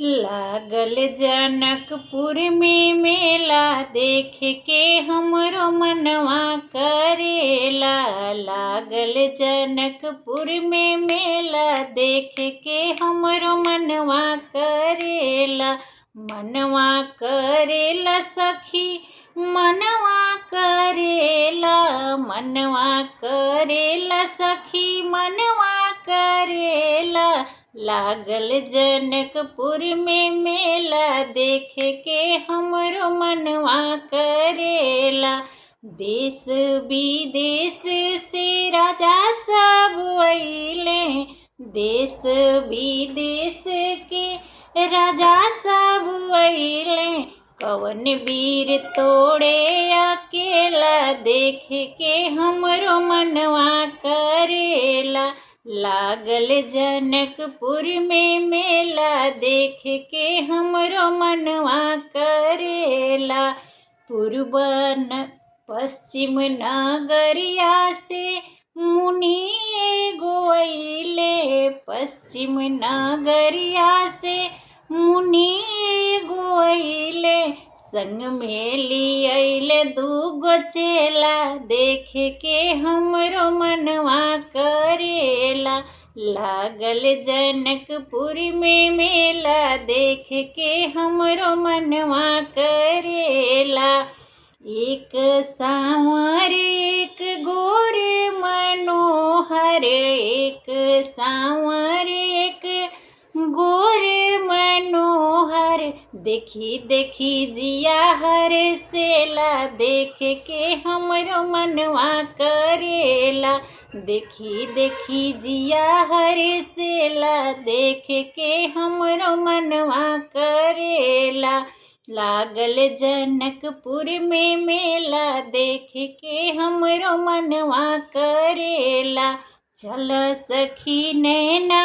लागल जनकपुर में मेला, देख के हमरो मनवा करेला। लागल जनकपुर में मेला, देख के हमरो मनवा करेला। मनवा करेला सखी, मनवा करेला, मनवा करेला सखी, मनवा करेला। लागल जनकपुर में मेला, देख के हमरो मनवा करेला। देश विदेश से राजा सब अइले, देश विदेश के राजा सब अइले। कवन वीर तोड़े अकेला, देख के हमरो मनवा करेला। लागल जनकपुर में मेला, देख के हमरो मनवा करेला। पूर्व पश्चिम नगरिया से मुनि एगो अइले, पश्चिम नगरिया से मुनि एगो अइले। संग में ली अइले दूगो चेला, देख के हमरो मनवा करेला। लागल जनकपुर में मेला, देख के हमरो मनवा करेला। एक सांवर एक गोर मनोहर, एक सांवर एक गोर मनोहर। देखी देखी जिया हर्षेला, देख के हमरो मनवा करेला। देखी देखी जिया हर्षेला, देख के हमरो मनवा करेला। लागल जनकपुर में मेला, देख के हमरो मनवा करेला। चल सखी नैना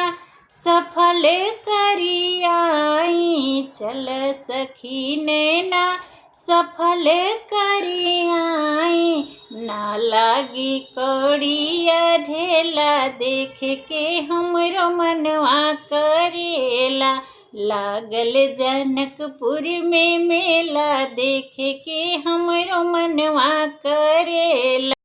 सफल करी आई, चल सखी नैना सफल करी आई। ना लागी कौड़िया ढेला, देख के हमरो मनवा करेला। लागल जनकपुर में मेला, देख के हमरो मनवा करेला।